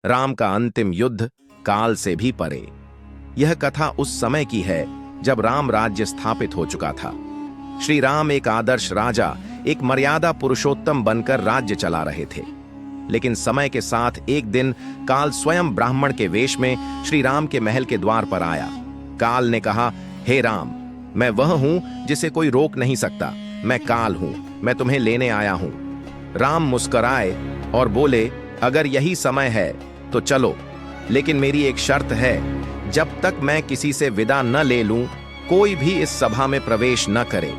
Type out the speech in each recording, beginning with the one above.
राम का अंतिम युद्ध काल से भी परे। यह कथा उस समय की है जब राम राज्य स्थापित हो चुका था। श्री राम एक आदर्श राजा, एक मर्यादा पुरुषोत्तम बनकर राज्य चला रहे थे। लेकिन समय के साथ एक दिन काल स्वयं ब्राह्मण के वेश में श्री राम के महल के द्वार पर आया। काल ने कहा, हे राम, मैं वह हूं जिसे कोई रोक नहीं सकता। मैं काल हूं, मैं तुम्हें लेने आया हूं। राम मुस्कुराए और बोले, अगर यही समय है तो चलो, लेकिन मेरी एक शर्त है, जब तक मैं किसी से विदा न ले लूं, कोई भी इस सभा में प्रवेश न करे।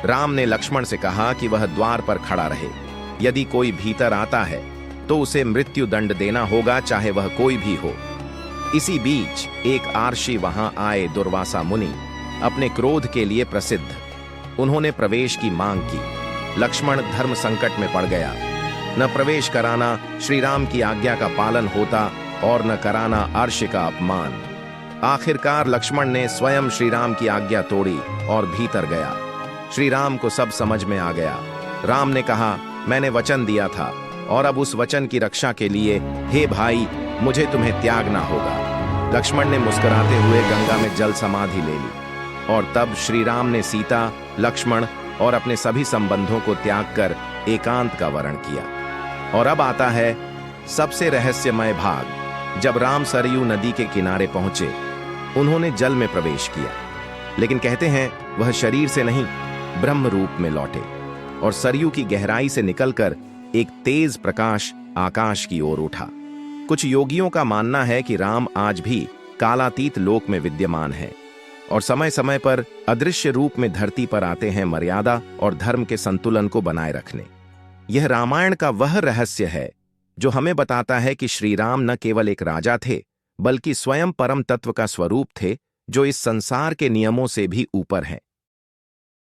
राम ने लक्ष्मण से कहा कि वह द्वार पर खड़ा रहे। यदि कोई भीतर आता है तो उसे मृत्यु दंड देना होगा, चाहे वह कोई भी हो। इसी बीच एक आर्षि वहां आए, दुर्वासा मुनि, अपने क्रोध के लिए प्रसिद्ध। उन्होंने प्रवेश की मांग की। लक्ष्मण धर्म संकट में पड़ गया। न प्रवेश कराना श्री राम की आज्ञा का पालन होता और न कराना अर्ष का अपमान। आखिरकार लक्ष्मण ने स्वयं श्री राम की आज्ञा तोड़ी और भीतर गया। श्री राम को सब समझ में आ गया। राम ने कहा, मैंने वचन दिया था और अब उस वचन की रक्षा के लिए, हे भाई, मुझे तुम्हें त्यागना होगा। लक्ष्मण ने मुस्कुराते हुए गंगा में जल समाधि ले ली और तब श्री राम ने सीता, लक्ष्मण और अपने सभी संबंधों को त्याग कर एकांत का वर्ण किया। और अब आता है सबसे रहस्यमय भाग। जब राम सरयू नदी के किनारे पहुंचे, उन्होंने जल में प्रवेश किया, लेकिन कहते हैं वह शरीर से नहीं, ब्रह्म रूप में लौटे और सरयू की गहराई से निकलकर एक तेज प्रकाश आकाश की ओर उठा। कुछ योगियों का मानना है कि राम आज भी कालातीत लोक में विद्यमान है और समय समय पर अदृश्य रूप में धरती पर आते हैं, मर्यादा और धर्म के संतुलन को बनाए रखने। यह रामायण का वह रहस्य है जो हमें बताता है कि श्री राम न केवल एक राजा थे, बल्कि स्वयं परम तत्व का स्वरूप थे, जो इस संसार के नियमों से भी ऊपर हैं।